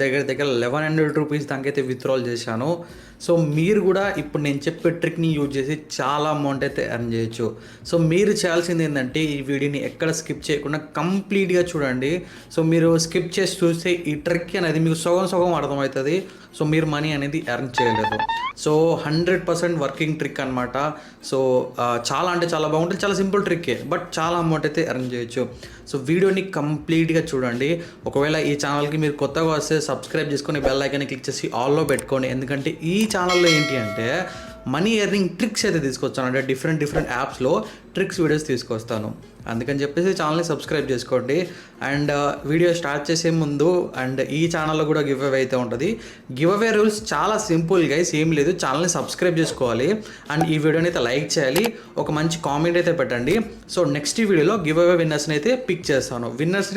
దగ్గర దగ్గర 1100 rupees దాకైతే withdrawal చేశాను. సో మీరు కూడా ఇప్పుడు నేను చెప్పే ట్రిక్ని యూజ్ చేసి చాలా అమౌంట్ అయితే ఎర్న్ చేయొచ్చు. సో మీరు చేయాల్సింది ఏంటంటే ఈ వీడియోని ఎక్కడ స్కిప్ చేయకుండా కంప్లీట్గా చూడండి. సో మీరు స్కిప్ చేసి చూస్తే ఈ ట్రిక్ అనేది మీకు సగం సగం అర్థమవుతుంది. సో మీరు మనీ అనేది ఎర్న్ చేయలేరు. సో 100% వర్కింగ్ ట్రిక్ అనమాట. సో చాలా అంటే చాలా బాగుంటుంది. చాలా సింపుల్ ట్రిక్కే, బట్ చాలా అమౌంట్ అయితే ఎర్న్ చేయొచ్చు. సో వీడియోని కంప్లీట్గా చూడండి. ఒకవేళ ఈ ఛానల్కి మీరు కొత్తగా వస్తే సబ్స్క్రైబ్ చేసుకొని బెల్ ఐకాన్ని క్లిక్ చేసి ఆల్లో పెట్టుకోండి. ఎందుకంటే ఈ ఛానల్లో ఏంటి అంటే మనీ ఎర్నింగ్ ట్రిక్స్ అయితే తీసుకొస్తాను. అంటే డిఫరెంట్ యాప్స్లో ట్రిక్స్ వీడియోస్ తీసుకొస్తాను. అందుకని చెప్పేసి ఛానల్ని సబ్స్క్రైబ్ చేసుకోండి. అండ్ వీడియో స్టార్ట్ చేసే ముందు అండ్ ఈ ఛానల్లో కూడా గివ్ అవే అయితే ఉంటుంది. గివ్ అవే రూల్స్ చాలా సింపుల్ గైస్, ఏం లేదు. ఛానల్ని సబ్స్క్రైబ్ చేసుకోవాలి అండ్ ఈ వీడియోని అయితే లైక్ చేయాలి, ఒక మంచి కామెంట్ అయితే పెట్టండి. సో నెక్స్ట్ వీడియోలో గివ్ అవే విన్నర్స్ని అయితే పిక్ చేస్తాను. విన్నర్స్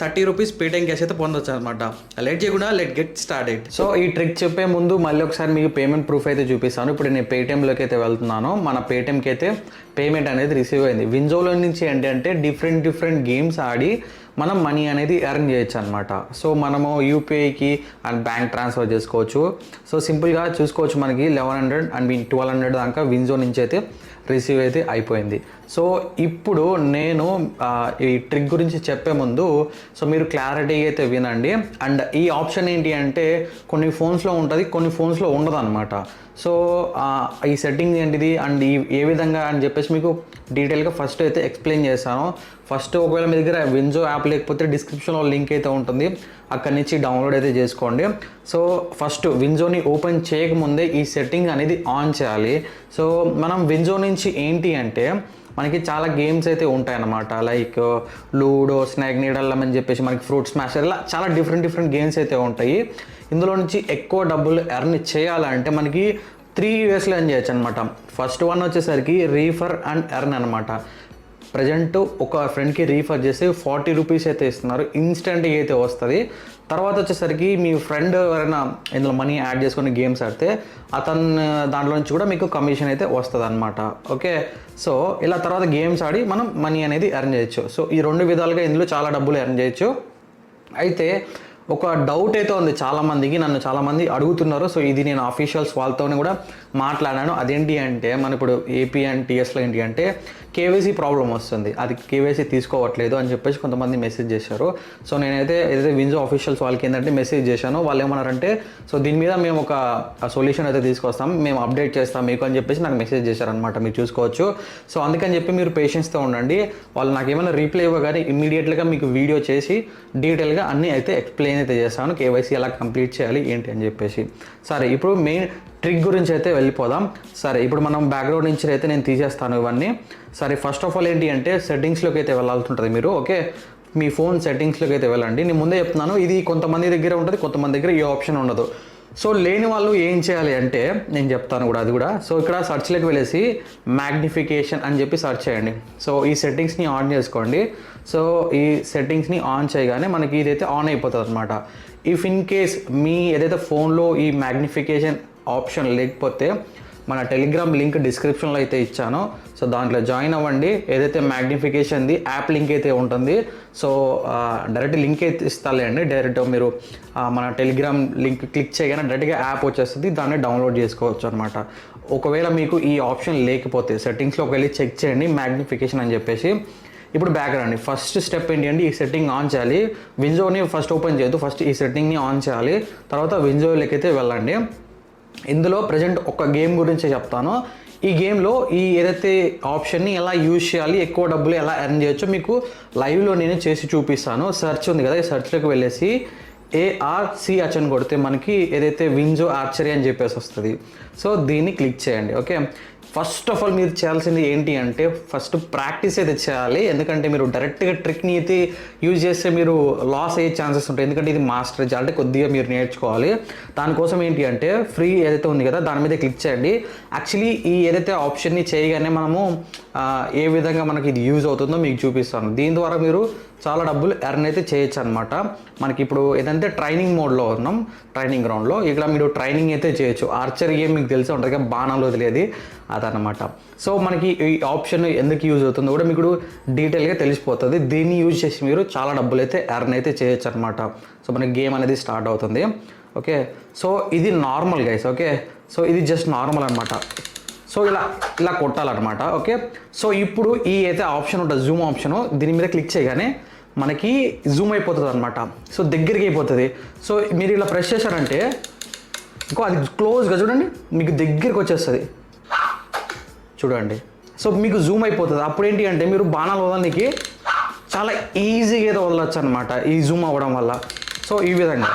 30 రూపీస్ పేటిఎం క్యాష్ అయితే పొందొచ్చు అనమాట. లేట్ చేయకుండా లెట్ గెట్ స్టార్టెడ్. సో ఈ ట్రిక్ చెప్పే ముందు మళ్ళీ ఒకసారి మీకు పేమెంట్ ప్రూఫ్ అయితే చూపిస్తాను. ఇప్పుడు నేను పేటిఎంలోకి అయితే వెళ్తున్నాను. మన పేటిఎంకి అయితే పేమెంట్ అనేది రిసీవ్ అయింది. వింజోలో నుంచి ఏంటంటే డిఫరెంట్ గేమ్స్ ఆడి మనం మనీ అనేది ఎర్న్ చేయొచ్చు అనమాట. సో మనము యూపీఐకి అండ్ బ్యాంక్ ట్రాన్స్ఫర్ చేసుకోవచ్చు. సో సింపుల్గా చూసుకోవచ్చు, మనకి 1100 అండ్ 1200 దాకా వింజో నుంచి అయితే రిసీవ్ అయితే అయిపోయింది. సో ఇప్పుడు నేను ఈ ట్రిక్ గురించి చెప్పే ముందు సో మీరు క్లారిటీ అయితే వినండి. అండ్ ఈ ఆప్షన్ ఏంటి అంటే కొన్ని ఫోన్స్లో ఉంటుంది, కొన్ని ఫోన్స్లో ఉండదు అనమాట. సో ఈ సెట్టింగ్ ఏంటిది అండ్ ఏ విధంగా అని చెప్పేసి మీకు డీటెయిల్గా ఫస్ట్ అయితే ఎక్స్ప్లెయిన్ చేస్తాను. ఫస్ట్ ఒకవేళ మీ దగ్గర వింజో యాప్ లేకపోతే డిస్క్రిప్షన్లో లింక్ అయితే ఉంటుంది, అక్కడి నుంచి డౌన్లోడ్ అయితే చేసుకోండి. సో ఫస్ట్ వింజోని ఓపెన్ చేయకముందే ఈ సెట్టింగ్ అనేది ఆన్ చేయాలి. సో మనం వింజో నుంచి ఏంటి అంటే మనకి చాలా గేమ్స్ అయితే ఉంటాయన్నమాట. లైక్ లూడో, స్నేక్ నీడల్ అని చెప్పేసి మనకి ఫ్రూట్ స్మాషర్, ఇలా చాలా డిఫరెంట్ గేమ్స్ అయితే ఉంటాయి. ఇందులో నుంచి ఎక్కువ డబ్బులు ఎర్న్ చేయాలంటే మనకి 3 వేస్లో ఎర్న్ చేయొచ్చు అనమాట. ఫస్ట్ వన్ వచ్చేసరికి రీఫర్ అండ్ ఎర్న్ అనమాట. ప్రజెంట్ ఒక ఫ్రెండ్కి రీఫర్ చేసి 40 రూపీస్ అయితే ఇస్తున్నారు, ఇన్స్టెంట్గా అయితే వస్తుంది. తర్వాత వచ్చేసరికి మీ ఫ్రెండ్ ఎవరైనా ఇందులో మనీ యాడ్ చేసుకుని గేమ్స్ ఆడితే అతను దాంట్లో నుంచి కూడా మీకు కమిషన్ అయితే వస్తుంది అనమాట. ఓకే, సో ఇలా తర్వాత గేమ్స్ ఆడి మనం మనీ అనేది ఎర్న్ చేయొచ్చు. సో ఈ 2 విధాలుగా ఇందులో చాలా డబ్బులు ఎర్న్ చేయొచ్చు. అయితే ఒక డౌట్ అయితే ఉంది చాలామందికి, నన్ను చాలామంది అడుగుతున్నారు. సో ఇది నేను అఫీషియల్స్ వాళ్ళతోనే కూడా మాట్లాడాను. అదేంటి అంటే మన ఇప్పుడు ఏపీ అండ్ టీఎస్లో ఏంటి అంటే కేవైసీ ప్రాబ్లం వస్తుంది, అది కేవైసీ తీసుకోవట్లేదు అని చెప్పేసి కొంతమంది మెసేజ్ చేశారు. సో నేనైతే ఏదైతే వింజో అఫీషియల్స్ వాళ్ళకి ఏంటంటే మెసేజ్ చేశాను. వాళ్ళు ఏమన్నారంటే సో దీని మీద మేము ఒక సొల్యూషన్ అయితే తీసుకొస్తాం, మేము అప్డేట్ చేస్తాం మీకు అని చెప్పేసి నాకు మెసేజ్ చేశారనమాట. మీరు చూసుకోవచ్చు. సో అందుకని చెప్పి మీరు పేషెన్స్తో ఉండండి. వాళ్ళు నాకు ఏమైనా రీప్లై ఇవ్వగానే ఇమ్మీడియట్గా మీకు వీడియో చేసి డీటెయిల్గా అన్నీ అయితే ఎక్స్ప్లెయిన్ అయితే చేస్తాను, కేవైసీ ఎలా కంప్లీట్ చేయాలి ఏంటి అని చెప్పేసి. సరే, ఇప్పుడు మెయిన్ ట్రిక్ గురించి అయితే వెళ్ళిపోదాం. సరే, ఇప్పుడు మనం బ్యాక్గ్రౌండ్ నుంచి అయితే నేను తీసేస్తాను ఇవన్నీ. సరే, ఫస్ట్ ఆఫ్ ఆల్ ఏంటి అంటే సెట్టింగ్స్లోకి అయితే వెళ్ళాల్సి ఉంటుంది మీరు. ఓకే, మీ ఫోన్ సెట్టింగ్స్లోకి అయితే వెళ్ళండి. నేను ముందే చెప్తున్నాను, ఇది కొంతమంది దగ్గర ఉంటుంది, కొంతమంది దగ్గర ఈ ఆప్షన్ ఉండదు. సో లేని వాళ్ళు ఏం చేయాలి అంటే నేను చెప్తాను కూడా అది కూడా. సో ఇక్కడ సర్చ్లోకి వెళ్ళేసి మ్యాగ్నిఫికేషన్ అని చెప్పి సర్చ్ చేయండి. సో ఈ సెట్టింగ్స్ని ఆన్ చేసుకోండి. సో ఈ సెట్టింగ్స్ని ఆన్ చేయగానే మనకి ఇదైతే ఆన్ అయిపోతుంది అనమాట. ఇఫ్ ఇన్ కేస్ మీ ఏదైతే ఫోన్లో ఈ మ్యాగ్నిఫికేషన్ ఆప్షన్ లేకపోతే మన టెలిగ్రామ్ లింక్ డిస్క్రిప్షన్లో అయితే ఇచ్చాను. సో దాంట్లో జాయిన్ అవ్వండి. ఏదైతే మ్యాగ్నిఫికేషన్ది యాప్ లింక్ అయితే ఉంటుంది. సో డైరెక్ట్ లింక్ అయితే ఇస్తాలేండి. డైరెక్ట్ మీరు మన టెలిగ్రామ్ లింక్ క్లిక్ చేయగానే డైరెక్ట్గా యాప్ వచ్చేస్తుంది, దాన్ని డౌన్లోడ్ చేసుకోవచ్చు అనమాట. ఒకవేళ మీకు ఈ ఆప్షన్ లేకపోతే సెట్టింగ్స్లోకి వెళ్ళి చెక్ చేయండి మ్యాగ్నిఫికేషన్ అని చెప్పేసి. ఇప్పుడు బ్యాక్ రండి. ఫస్ట్ స్టెప్ ఏంటి అంటే ఈ సెట్టింగ్ ఆన్ చేయాలి. వింజోని ఫస్ట్ ఓపెన్ చేయొద్దు, ఫస్ట్ ఈ సెట్టింగ్ని ఆన్ చేయాలి. తర్వాత వింజోలోకి అయితే వెళ్ళండి. ఇందులో ప్రజెంట్ ఒక గేమ్ గురించి చెప్తాను. ఈ గేమ్లో ఈ ఏదైతే ఆప్షన్ని ఎలా యూజ్ చేయాలి, ఎక్కువ డబ్బులు ఎలా ఎర్న్ చేయొచ్చో మీకు లైవ్లో నేను చేసి చూపిస్తాను. సెర్చ్ ఉంది కదా, ఈ సెర్చ్లోకి వెళ్ళేసి ARCH అని కొడితే మనకి ఏదైతే వింజో ఆర్చరీ అని చెప్పేసి వస్తుంది. సో దీన్ని క్లిక్ చేయండి. ఓకే, ఫస్ట్ ఆఫ్ ఆల్ మీరు చేయాల్సింది ఏంటి అంటే ఫస్ట్ ప్రాక్టీస్ అయితే చేయాలి. ఎందుకంటే మీరు డైరెక్ట్గా ట్రిక్ని అయితే యూజ్ చేస్తే మీరు లాస్ అయ్యే ఛాన్సెస్ ఉంటాయి. ఎందుకంటే ఇది మాస్టర్ అంటే కొద్దిగా మీరు నేర్చుకోవాలి. దానికోసం ఏంటి అంటే ఫ్రీ ఏదైతే ఉంది కదా దాని మీద క్లిక్ చేయండి. యాక్చువల్లీ ఈ ఏదైతే ఆప్షన్ని చేయగానే మనము ఏ విధంగా మనకి ఇది యూజ్ అవుతుందో మీకు చూపిస్తాను. దీని ద్వారా మీరు చాలా డబ్బులు ఎర్న్ అయితే చేయొచ్చు అనమాట. మనకి ఇప్పుడు ఏదంటే ట్రైనింగ్ మోడ్లో ఉన్నాం, ట్రైనింగ్ గ్రౌండ్లో. ఇక్కడ మీరు ట్రైనింగ్ అయితే చేయొచ్చు. ఆర్చరీ గేమ్ మీకు తెలిసే ఉంటుంది కదా, బాణాలు వదిలేది అదనమాట. సో మనకి ఈ ఆప్షన్ ఎందుకు యూజ్ అవుతుందో కూడా మీకు డీటెయిల్గా తెలిసిపోతుంది. దీన్ని యూజ్ చేసి మీరు చాలా డబ్బులు అయితే ఎర్న్ అయితే చేయొచ్చు అనమాట. సో మనకి గేమ్ అనేది స్టార్ట్ అవుతుంది. ఓకే, సో ఇది నార్మల్ గైస్. ఓకే, సో ఇది జస్ట్ నార్మల్ అనమాట. సో ఇలా కొట్టాలన్నమాట. ఓకే, సో ఇప్పుడు ఈ అయితే ఆప్షన్ ఉంటుంది, జూమ్ ఆప్షను, దీని మీద క్లిక్ చేయగానే మనకి జూమ్ అయిపోతుంది అనమాట. సో దగ్గరికి అయిపోతుంది. సో మీరు ఇలా ప్రెస్ చేశారంటే ఇంకో అది క్లోజ్గా చూడండి, మీకు దగ్గరికి వచ్చేస్తుంది చూడండి. సో మీకు జూమ్ అయిపోతుంది. అప్పుడు ఏంటి అంటే మీరు బాణాలు వదలడానికి చాలా ఈజీగా ఏదో వదలచ్చు అనమాట ఈ జూమ్ అవ్వడం వల్ల. సో ఈ విధంగా.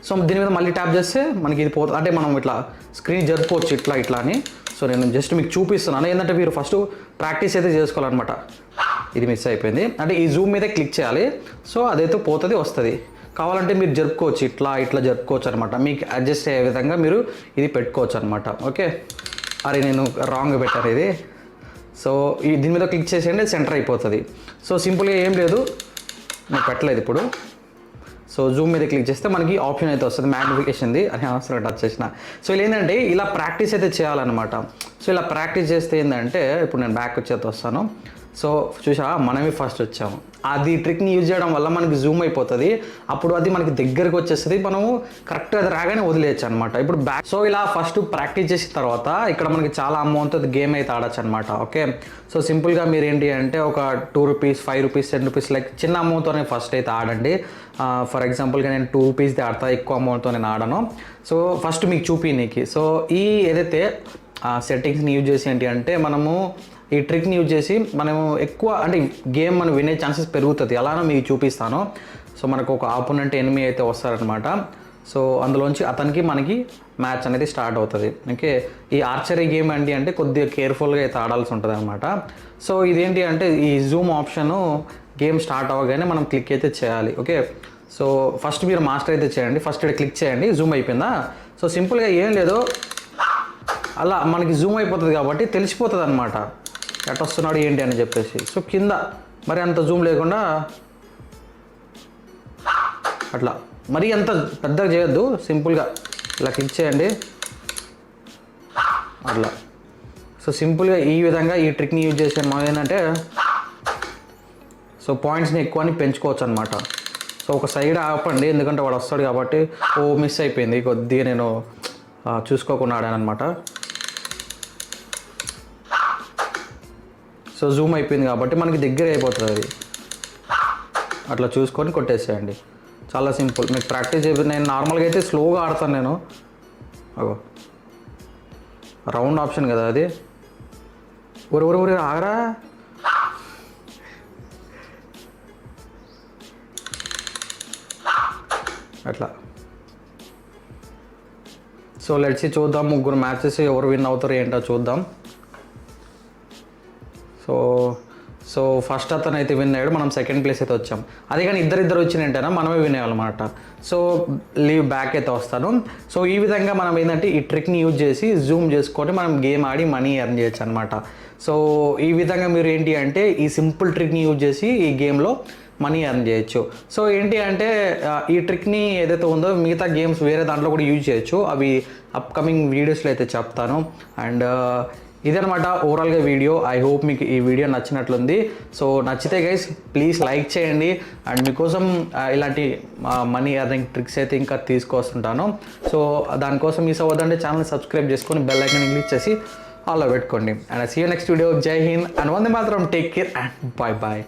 సో దీని మీద మళ్ళీ ట్యాప్ చేస్తే మనకి ఇది పోతుంది. అంటే మనం ఇట్లా స్క్రీన్ జరుపుకోవచ్చు ఇట్లా అని. సో నేను జస్ట్ మీకు చూపిస్తున్నాను. ఏంటంటే మీరు ఫస్ట్ ప్రాక్టీస్ అయితే చేసుకోవాలన్నమాట. ఇది మిస్ అయిపోయింది. అంటే ఈ జూమ్ మీద క్లిక్ చేయాలి. సో అదైతే పోతుంది, వస్తుంది. కావాలంటే మీరు జరుపుకోవచ్చు, ఇట్లా జరుపుకోవచ్చు అనమాట. మీకు అడ్జస్ట్ అయ్యే విధంగా మీరు ఇది పెట్టుకోవచ్చు అనమాట. ఓకే, అరే నేను రాంగ్ పెట్టాను ఇది. సో దీని మీద క్లిక్ చేసేయండి, సెంటర్ అయిపోతుంది. సో సింపుల్గా ఏం లేదు, నేను పెట్టలేదు ఇప్పుడు. సో జూమ్ మీద క్లిక్ చేస్తే మనకి ఆప్షన్ అయితే వస్తుంది, మ్యాగ్నిఫికేషన్ది అని అవసరం టచ్ చేసిన. సో ఇలా ఏంటంటే ఇలా ప్రాక్టీస్ అయితే చేయాలన్నమాట. సో ఇలా ప్రాక్టీస్ చేస్తే ఏంటంటే ఇప్పుడు నేను బ్యాక్ వచ్చేది వస్తాను. సో చూసా మనమే ఫస్ట్ వచ్చాము. అది ట్రిక్ని యూజ్ చేయడం వల్ల మనకి జూమ్ అయిపోతుంది. అప్పుడు అది మనకి దగ్గరకు వచ్చేస్తుంది, మనము కరెక్ట్గా అది రాగానే వదిలేయచ్చు అనమాట. ఇప్పుడు బ్యాక్. సో ఇలా ఫస్ట్ ప్రాక్టీస్ చేసిన తర్వాత ఇక్కడ మనకి చాలా అమౌంట్ గేమ్ అయితే ఆడచ్చు అనమాట. ఓకే, సో సింపుల్గా మీరు ఏంటి అంటే ఒక ₹2, ₹5, ₹10 లైక్ చిన్న అమౌంట్తోనే ఫస్ట్ అయితే ఆడండి. ఫర్ ఎగ్జాంపుల్గా నేను ₹2 ఆడతా, ఎక్కువ అమౌంట్తో నేను ఆడను. సో ఫస్ట్ మీకు చూపినీకి. సో ఈ ఏదైతే సెట్టింగ్స్ని యూజ్ చేసి ఏంటి అంటే మనము ఈ ట్రిక్ని యూజ్ చేసి మనము ఎక్కువ అంటే గేమ్ మనం వినే ఛాన్సెస్ పెరుగుతుంది. అలానే మీకు చూపిస్తాను. సో మనకు ఒక ఆపోనెంట్ ఎనిమీ అయితే వస్తారనమాట. సో అందులోంచి అతనికి మనకి మ్యాచ్ అనేది స్టార్ట్ అవుతుంది. ఓకే, ఈ ఆర్చరీ గేమ్ ఏంటి అంటే కొద్దిగా కేర్ఫుల్గా అయితే ఆడాల్సి ఉంటుంది అనమాట. సో ఇదేంటి అంటే ఈ జూమ్ ఆప్షను గేమ్ స్టార్ట్ అవ్వగానే మనం క్లిక్ అయితే చేయాలి. ఓకే, సో ఫస్ట్ మీరు మాస్టర్ అయితే చేయండి. ఫస్ట్ ఇక్కడ క్లిక్ చేయండి, జూమ్ అయిపోయిందా. సో సింపుల్గా ఏం లేదు, అలా మనకి జూమ్ అయిపోతుంది కాబట్టి తెలిసిపోతుంది అనమాట ఎట్ వస్తున్నాడు ఏంటి అని చెప్పేసి. సో కింద మరి అంత జూమ్ లేకుండా అట్లా మరీ అంత పెద్దగా చేయొద్దు, సింపుల్గా ఇలా క్లిక్ చేయండి అట్లా. సో సింపుల్గా ఈ విధంగా ఈ ట్రిక్ని యూజ్ చేసాను మనం ఏంటంటే సో పాయింట్స్ని ఎక్కువ అని పెంచుకోవచ్చు అనమాట. సో ఒక సైడ్ ఆపండి, ఎందుకంటే వాడు వస్తాడు కాబట్టి. మిస్ అయిపోయింది కొద్దిగా, నేను చూసుకోకుండా ఆడానమాట. సో జూమ్ అయిపోయింది కాబట్టి మనకి దగ్గర అయిపోతుంది అది. అట్లా చూసుకొని కొట్టేసేయండి, చాలా సింపుల్. మీకు ప్రాక్టీస్ చేసి నేను నార్మల్గా అయితే స్లోగా ఆడతాను నేను. అగో రౌండ్ ఆప్షన్ కదా అది. ఊరి ఆగరా. అట్లా. సో లెట్స్ చూద్దాం, ముగ్గురు మ్యాచెస్ ఎవరు విన్ అవుతారు ఏంటో చూద్దాం. సో ఫస్ట్ అతను అయితే విన్ అయ్యాడు, మనం సెకండ్ ప్లేస్ అయితే వచ్చాం. అదే కానీ ఇద్దరు వచ్చినట్టేనా మనమే విన్ అయ్యాలన్నమాట. సో లీవ్ బ్యాక్ అయితే వస్తాను. సో ఈ విధంగా మనం ఏంటంటే ఈ ట్రిక్ని యూజ్ చేసి జూమ్ చేసుకొని మనం గేమ్ ఆడి మనీ ఎర్న్ చేయొచ్చు అనమాట. సో ఈ విధంగా మీరు ఏంటి అంటే ఈ సింపుల్ ట్రిక్ని యూజ్ చేసి ఈ గేమ్లో మనీ ఎర్న్ చేయొచ్చు. సో ఏంటి అంటే ఈ ట్రిక్ని ఏదైతే ఉందో మిగతా గేమ్స్ వేరే దాంట్లో కూడా యూజ్ చేయొచ్చు. అవి అప్కమింగ్ వీడియోస్లో అయితే చెప్తాను. అండ్ ఇదనమాట ఓవరాల్గా వీడియో. ఐ హోప్ మీకు ఈ వీడియో నచ్చినట్లుంది. సో నచ్చితే గైస్ ప్లీజ్ లైక్ చేయండి. అండ్ మీకోసం ఇలాంటి మనీ ఎర్నింగ్ ట్రిక్స్ అయితే ఇంకా తీసుకొస్తుంటాను. సో దానికోసం మిస్ అవ్వదంటే ఛానల్ సబ్స్క్రైబ్ చేసుకొని బెల్ ఐకాన్ క్లిక్ చేసి ఆల్లో పెట్టుకోండి. And see you next video. జై హింద్ అండ్ వందే మాత్రం. Take care and bye.